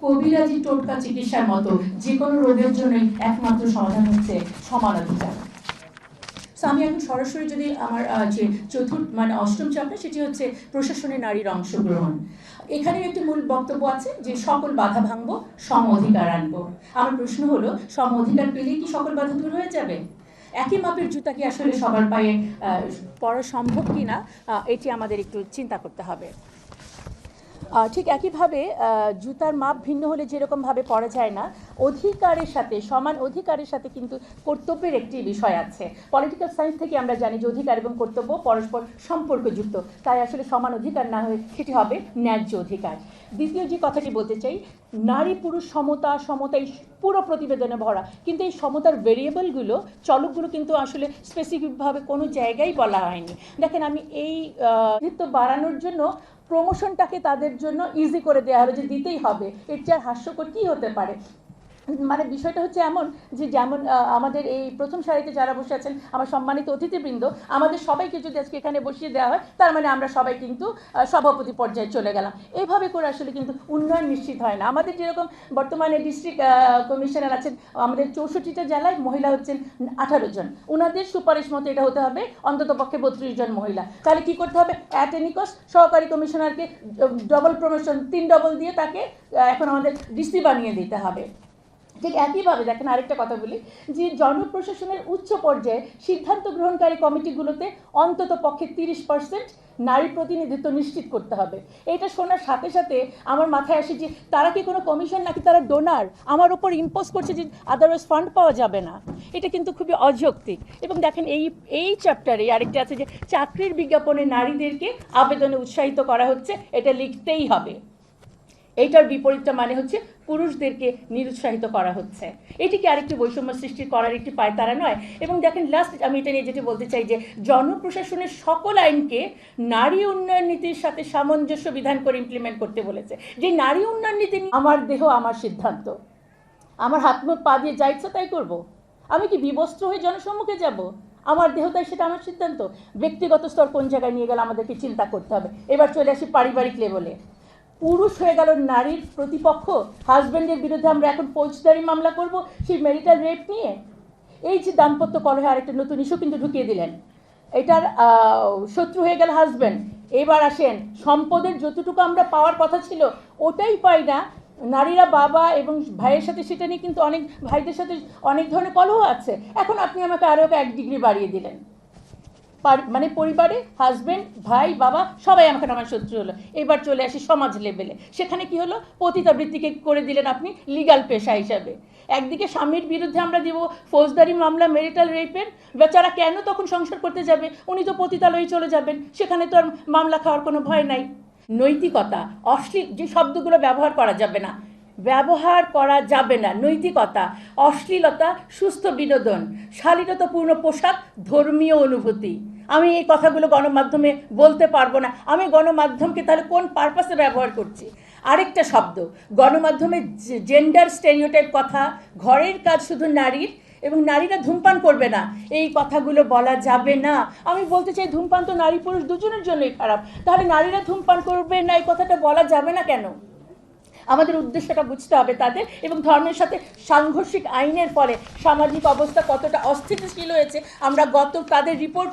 কবিরাজি টোটকা চিকিৎসার মতো যে কোনো রোগের জন্যই একমাত্র সমাধান হচ্ছে সমান অধিকার। আমি এখন সরাসরি যদি আমার যে অষ্টম চ্যাপ্টার সেটি হচ্ছে প্রশাসনে নারীর অংশগ্রহণ। এখানে একটি মূল বক্তব্য আছে যে সকল বাধা ভাঙবো, সম অধিকার আনবো। আমার প্রশ্ন হলো, সম অধিকার পেলেই কি সকল বাধা দূর হয়ে যাবে? একই মাপের জুতা কি আসলে সবার পায়ে পরা সম্ভব কিনা এটি আমাদের একটু চিন্তা করতে হবে। ঠিক একইভাবে জুতার মাপ ভিন্ন হলে যেরকমভাবে পরা যায় না, অধিকারের সাথে সমান অধিকারের সাথে কিন্তু কর্তব্যের একটি বিষয় আছে। পলিটিক্যাল সায়েন্স থেকে আমরা জানি যে অধিকার এবং কর্তব্য পরস্পর সম্পর্কযুক্ত, তাই আসলে সমান অধিকার না হয়ে সেটি হবে ন্যায্য অধিকার। দ্বিতীয় যে কথাটি বলতে চাই, নারী পুরুষ সমতা এই পুরো প্রতিবেদনে ভরা, কিন্তু এই সমতার ভেরিয়েবলগুলো, চলকগুলো কিন্তু আসলে স্পেসিফিকভাবে কোনো জায়গায় বলা হয়নি। দেখেন, আমি এই বাড়ানোর জন্য প্রমোশনটাকে তাদের জন্য ইজি করে দেওয়া হলো যে দিতেই হবে, এর চেয়ে হাস্যকর কী হতে পারে। মানে বিষয়টা হচ্ছে এমন যে, যেমন আমাদের এই প্রথম সারিতে যারা বসে আছেন আমার সম্মানিত অতিথিবৃন্দ, আমাদের সবাইকে যদি আজকে এখানে বসিয়ে দেওয়া হয়, তার মানে আমরা সবাই কিন্তু সভাপতি পর্যায়ে চলে গেলাম। এইভাবে করে আসলে কিন্তু উন্নয়ন নিশ্চিত হয় না। আমাদের যেরকম বর্তমানে ডিস্ট্রিক্ট কমিশনার আছেন আমাদের 64টা জেলায়, মহিলা হচ্ছেন 18 জন। ওনাদের সুপারিশ মতো এটা হতে হবে অন্তত পক্ষে 32 জন মহিলা। তাহলে কি করতে হবে? অ্যাট এনি কস্ট সহকারী কমিশনারকে ডবল প্রমোশন, 3 ডবল দিয়ে তাকে এখন আমাদের ডিসি বানিয়ে দিতে হবে। ঠিক একইভাবে দেখেন, আরেকটা কথা বলি যে জনপ্রশাসনের উচ্চ পর্যায়ে সিদ্ধান্ত গ্রহণকারী কমিটিগুলোতে অন্তত পক্ষে 30% নারী প্রতিনিধিত্ব নিশ্চিত করতে হবে। এটা শোনার সাথে সাথে আমার মাথায় আসে যে তারা কি কোনো কমিশন নাকি তারা ডোনার আমার ওপর ইম্পোজ করছে যে আদারওয়াইজ ফান্ড পাওয়া যাবে না। এটা কিন্তু খুবই অযৌক্তিক। এবং দেখেন এই চ্যাপ্টারে আরেকটা আছে যে চাকরির বিজ্ঞাপনে নারীদেরকে আবেদনে উৎসাহিত করা হচ্ছে, এটা লিখতেই হবে। এইটার বিপরীতটা মানে হচ্ছে পুরুষদেরকে নিরুৎসাহিত করা হচ্ছে। এটি কি আরেকটি বৈষম্য সৃষ্টি করার একটি পায়তারা নয়? এবং দেখেন, লাস্ট আমি এটা নিয়ে যেটি বলতে চাই যে জনপ্রশাসনের সকল আইনকে নারী উন্নয়ন নীতির সাথে সামঞ্জস্য বিধান করে ইমপ্লিমেন্ট করতে বলেছে। যে নারী উন্নয়ন নীতি, আমার দেহ আমার সিদ্ধান্ত, আমার হাত মুখ পা দিয়ে যা ইচ্ছা তাই করবো। আমি কি বিবস্ত্র হয়ে জনসম্মুখে যাব? আমার দেহ তাই, সেটা আমার সিদ্ধান্ত। ব্যক্তিগত স্তর কোন জায়গায় নিয়ে গেলে আমাদেরকে চিন্তা করতে হবে। এবার চলে আসি পারিবারিক লেভেলে। পুরুষ হয়ে গেল নারীর প্রতিপক্ষ, হাজব্যান্ডের বিরুদ্ধে আমরা এখন ফৌজদারি মামলা করব সেই ম্যারিটাল রেপ নিয়ে। এই যে দাম্পত্য কলহে আরেকটা নতুন ইস্যু কিন্তু ঢুকিয়ে দিলেন। এটার শত্রু হয়ে গেল হাজব্যান্ড। এবার আসেন, সম্পদের যতটুকু আমরা পাওয়ার কথা ছিল ওটাই পাই না। নারীরা বাবা এবং ভাইয়ের সাথে সেটা নিয়ে কিন্তু অনেক ভাইদের সাথে অনেক ধরনের কলহ আছে। এখন আপনি আমাকে আরও 1 ডিগ্রি বাড়িয়ে দিলেন। মানে পরিবারে হাজব্যান্ড, ভাই, বাবা সবাই আমাকে আমার শত্রু হলো। এবার চলে আসি সমাজ লেভেলে। সেখানে কি হলো? পতিতাবৃত্তিকে করে দিলেন আপনি লিগ্যাল পেশা হিসাবে। একদিকে স্বামীর বিরুদ্ধে আমরা দেব ফৌজদারি মামলা ম্যারিটাল রেপের, বেচারা কেন তখন সংসার করতে যাবে? উনি তো পতিতালয়ে চলে যাবেন, সেখানে তো আর মামলা খাওয়ার কোনো ভয় নাই। নৈতিকতা, অশ্লীল যে শব্দগুলো ব্যবহার করা যাবে না, নৈতিকতা, অশ্লীলতা, সুস্থ বিনোদন, শালীনতাপূর্ণ পোশাক, ধর্মীয় অনুভূতি। আমি এই কথাগুলো গণমাধ্যমে বলতে পারবো না। আমি গণমাধ্যমকে তাহলে কোন পারপাসে ব্যবহার করছি? আরেকটা শব্দ, গণমাধ্যমে জেন্ডার স্টেরিওটাইপ কথা, ঘরের কাজ শুধু নারীর এবং নারীরা ধূমপান করবে না, এই কথাগুলো বলা যাবে না। আমি বলতে চাই ধূমপান তো নারী পুরুষ দুজনের জন্যই খারাপ, তাহলে নারীরা ধূমপান করবে না এই কথাটা বলা যাবে না কেন? আমাদের উদ্দেশ্যটা বুঝতে হবে তাদের। এবং ধর্মের সাথে সাংঘর্ষিক আইনের ফলে সামাজিক অবস্থা কতটা অস্থিতিশীল হয়েছে আমরা তাদের রিপোর্ট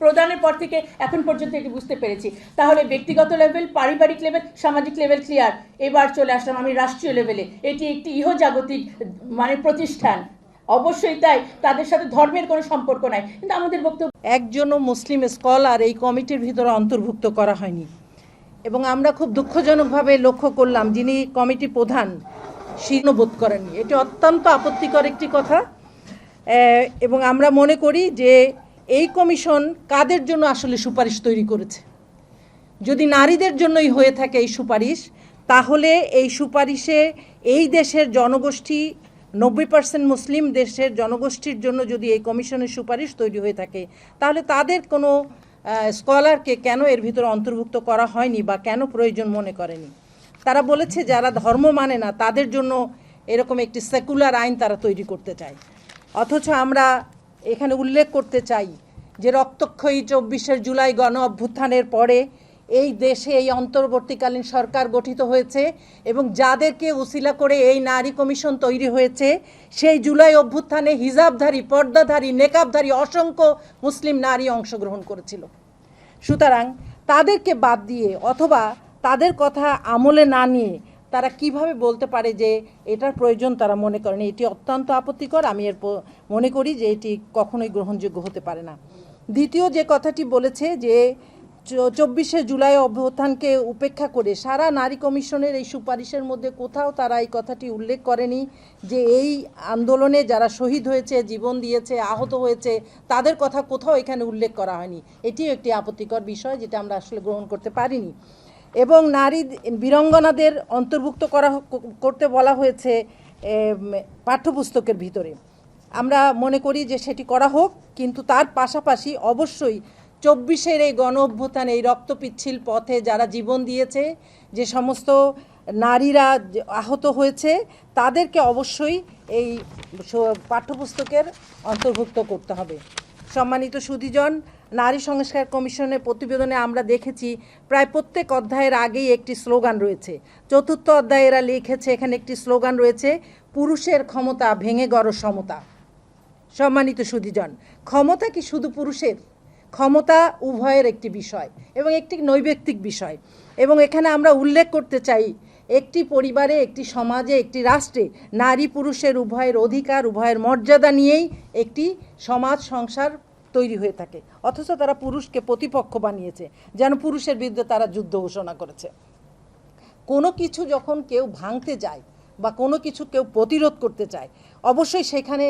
প্রদানের পর থেকে এখন পর্যন্ত এটি বুঝতে পেরেছি। তাহলে ব্যক্তিগত লেভেল, পারিবারিক লেভেল, সামাজিক লেভেল ক্লিয়ার। এবার চলে আসলাম আমি রাষ্ট্রীয় লেভেলে। এটি একটি ইহজাগতিক প্রতিষ্ঠান, অবশ্যই তাই, তাদের সাথে ধর্মের কোনো সম্পর্ক নাই। কিন্তু আমাদের বক্তব্য, একজনও মুসলিম স্কলার এই কমিটির ভিতরে অন্তর্ভুক্ত করা হয়নি। এবং আমরা খুব দুঃখজনকভাবে লক্ষ্য করলাম যিনি কমিটি প্রধান বোধ করেননি। এটি অত্যন্ত আপত্তিকর একটি কথা। এবং আমরা মনে করি যে এই কমিশন কাদের জন্য আসলে সুপারিশ তৈরি করেছে। যদি নারীদের জন্যই হয়ে থাকে এই সুপারিশ, তাহলে এই সুপারিশে এই দেশের জনগোষ্ঠী 90% মুসলিম দেশের জনগোষ্ঠীর জন্য যদি এই কমিশনের সুপারিশ তৈরি হয়ে থাকে, তাহলে তাদের কোনো স্কলারকে কেন এর ভিতরে অন্তর্ভুক্ত করা হয়নি বা কেন প্রয়োজন মনে করেনি? তারা বলেছে যারা ধর্ম মানে না তাদের জন্য এরকম একটি সেকুলার আইন তারা তৈরি করতে চায়। অথচ আমরা এখানে উল্লেখ করতে চাই যে রক্তক্ষয়ী 24শে জুলাই গণ অভ্যুত্থানের পরে এই দেশে এই অন্তর্বর্তীকালীন সরকার গঠিত হয়েছে এবং যাদেরকে উসিলা করে এই নারী কমিশন তৈরি হয়েছে, সেই জুলাই অভ্যুত্থানে হিজাবধারী, পর্দাধারী, নেকাবধারী অসংখ্য মুসলিম নারী অংশগ্রহণ করেছিল। সুতরাং তাদেরকে বাদ দিয়ে অথবা তাদের কথা আমলে না নিয়ে তারা কিভাবে বলতে পারে যে এটার প্রয়োজন তারা মনে করেন, এটি অত্যন্ত আপত্তিকর। আমি মনে করি যে এটি কখনোই গ্রহণযোগ্য হতে পারে না। দ্বিতীয় যে কথাটি বলেছে যে 24শে জুলাই অভ্যুত্থানকে উপেক্ষা করে সারা নারী কমিশনের এই সুপারিশের মধ্যে কোথাও তারা এই কথাটি উল্লেখ করেনি যে এই আন্দোলনে যারা শহীদ হয়েছে, জীবন দিয়েছে, আহত হয়েছে, তাদের কথা কোথাও এখানে উল্লেখ করা হয়নি। এটিও একটি আপত্তিকর বিষয়, যেটা আমরা আসলে গ্রহণ করতে পারিনি। এবং নারী বীরাঙ্গনাদের অন্তর্ভুক্ত করতে বলা হয়েছে পাঠ্যপুস্তকের ভিতরে। আমরা মনে করি যে সেটি করা হোক, কিন্তু তার পাশাপাশি অবশ্যই 24-এর এই গণ অভ্যুত্থানে এই রক্তপিচ্ছিল পথে যারা জীবন দিয়েছে, যে সমস্ত নারীরা আহত হয়েছে, তাদেরকে অবশ্যই এই পাঠ্যপুস্তকের অন্তর্ভুক্ত করতে হবে। সম্মানিত সুধীজন, নারী সংস্কার কমিশনের প্রতিবেদনে আমরা দেখেছি প্রায় প্রত্যেক অধ্যায়ের আগেই একটি স্লোগান রয়েছে। 4র্থ অধ্যায়ে এরা লিখেছে, এখানে একটি স্লোগান রয়েছে, পুরুষের ক্ষমতা ভেঙে গড় সমতা। সম্মানিত সুধীজন, ক্ষমতা কি শুধু পুরুষের? ক্ষমতা উভয়ের একটি বিষয় এবং একটি নৈবেক্তিক বিষয়। এবং এখানে আমরা উল্লেখ করতে চাই, একটি পরিবারে, একটি সমাজে, একটি রাষ্ট্রে নারী পুরুষের উভয়ের অধিকার, উভয়ের মর্যাদা নিয়েই একটি সমাজ সংসার তৈরি হয়ে থাকে। অথচ তারা পুরুষকে প্রতিপক্ষ বানিয়েছে, যেন পুরুষের বিরুদ্ধে তারা যুদ্ধ ঘোষণা করেছে। কোনো কিছু যখন কেউ ভাঙতে যায় বা কোনো কিছু কেউ প্রতিরোধ করতে চায়, অবশ্যই সেখানে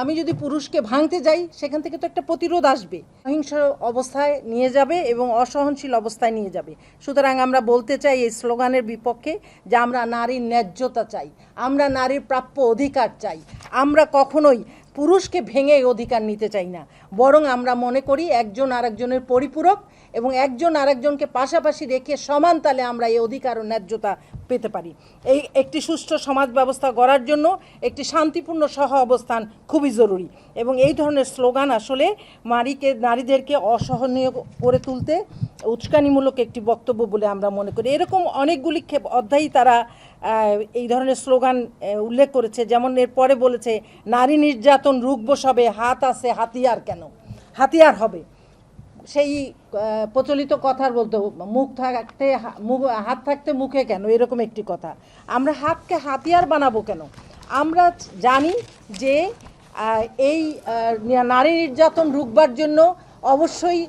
আমি যদি পুরুষকে ভাঙতে যাই, সেখান থেকে তো একটা প্রতিরোধ আসবে, অহিংস অবস্থায় নিয়ে যাবে এবং অসহনশীল অবস্থায় নিয়ে যাবে। সুতরাং আমরা বলতে চাই এই স্লোগানের বিপক্ষে যে আমরা নারীর ন্যায্যতা চাই, আমরা নারীর প্রাপ্য অধিকার চাই। আমরা কখনোই পুরুষকে ভেঙে অধিকার নিতে চাই না, বরং আমরা মনে করি একজন আরেকজনের পরিপূরক এবং একজন আরেকজনকে পাশাপাশি রেখে সমান তালে আমরা এই অধিকার ও ন্যায্যতা পেতে পারি। এই একটি সুষ্ঠু সমাজ ব্যবস্থা গড়ার জন্য একটি শান্তিপূর্ণ সহ অবস্থান খুবই জরুরি। এবং এই ধরনের স্লোগান আসলে নারীদেরকে অসহনীয় করে তুলতে উস্কানিমূলক একটি বক্তব্য বলে আমরা মনে করি। এরকম অনেকগুলি অধ্যায়ই তারা এই ধরনের স্লোগান উল্লেখ করেছে। যেমন এরপরে বলেছে, নারী নির্যাতন রুখবো সবে, হাত আছে হাতিয়ার কেন? হাতিয়ার হবে সেই প্রচলিত কথার বলতে, হাত থাকতে মুখে কেন, এরকম একটি কথা। আমরা হাতকে হাতিয়ার বানাবো কেন? আমরা জানি যে এই নারী নির্যাতন রুখবার জন্য অবশ্যই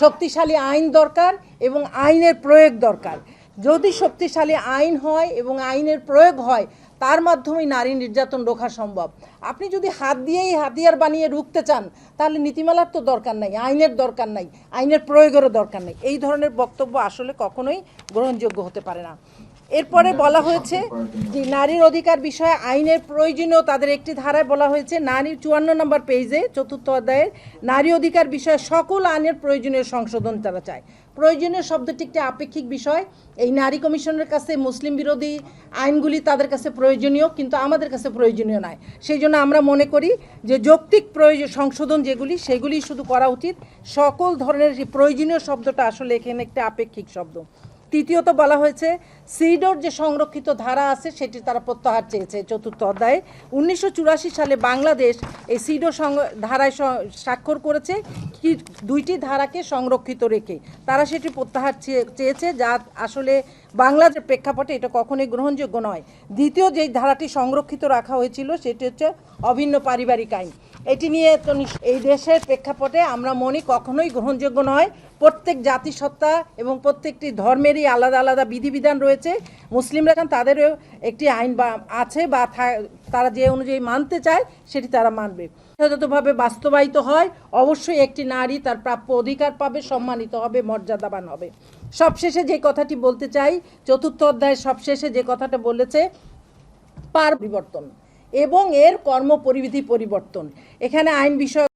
শক্তিশালী আইন দরকার এবং আইনের প্রয়োগ দরকার। যদি শক্তিশালী আইন হয় এবং আইনের প্রয়োগ হয়, তার মাধ্যমেই নারী নির্যাতন রোখা সম্ভব। আপনি যদি হাত দিয়েই হাতিয়ার বানিয়ে রুখতে চান, তাহলে নীতিমালার তো দরকার নাই, আইনের দরকার নাই, আইনের প্রয়োগেরও দরকার নেই। এই ধরনের বক্তব্য আসলে কখনোই গ্রহণযোগ্য হতে পারে না। এরপরে বলা হয়েছে যে নারীর অধিকার বিষয়ে আইনের প্রয়োজনীয়, তাদের একটি ধারায় বলা হয়েছে, নারীর 54 নম্বর পেজে 4র্থ অধ্যায়ের নারী অধিকার বিষয়ে সকল আইনের প্রয়োজনীয় সংশোধন তারা চায়। প্রয়োজনীয় শব্দটি একটি আপেক্ষিক বিষয়। এই নারী কমিশনের কাছে মুসলিম বিরোধী আইনগুলি তাদের কাছে প্রয়োজনীয়, কিন্তু আমাদের কাছে প্রয়োজনীয় নয়। সেই জন্য আমরা মনে করি যে যৌক্তিক সংশোধন যেগুলি, সেগুলি শুধু করা উচিত। সকল ধরনের প্রয়োজনীয় শব্দটা আসলে এখানে একটা আপেক্ষিক শব্দ। তৃতীয়ত বলা হয়েছে, সিডোর যে সংরক্ষিত ধারা আছে সেটি তারা প্রত্যাহার চেয়েছে 4র্থ অধ্যায়ে। 1984 সালে বাংলাদেশ এই সিডো ধারায় স্বাক্ষর করেছে, কি 2টি ধারাকে সংরক্ষিত রেখে তারা সেটি প্রত্যাহার চেয়েছে, যা আসলে বাংলাদেশের প্রেক্ষাপটে এটা কখনোই গ্রহণযোগ্য নয়। দ্বিতীয় যেই ধারাটি সংরক্ষিত রাখা হয়েছিল সেটি হচ্ছে অভিন্ন পারিবারিক আইন। এটি নিয়ে তো এই দেশের প্রেক্ষাপটে আমরা মনে কখনোই গ্রহণযোগ্য নয়। প্রত্যেক জাতিসত্তা এবং প্রত্যেকটি ধর্মেরই আলাদা আলাদা বিধিবিধান রয়েছে। মুসলিমরা তাদেরও একটি আইন আছে বা তারা যে অনুযায়ী মানতে চায় সেটি তারা মানবে। যথাযথভাবে বাস্তবায়িত হয়, অবশ্যই একটি নারী তার প্রাপ্য অধিকার পাবে, সম্মানিত হবে, মর্যাদাবান হবে। সবশেষে যে কথাটি বলতে চাই, 4র্থ অধ্যায়ের সবশেষে যে কথাটা বলেছে, পরিবর্তন এবং এর কর্মপরিবিধি পরিবর্তন। এখানে আইন বিষয়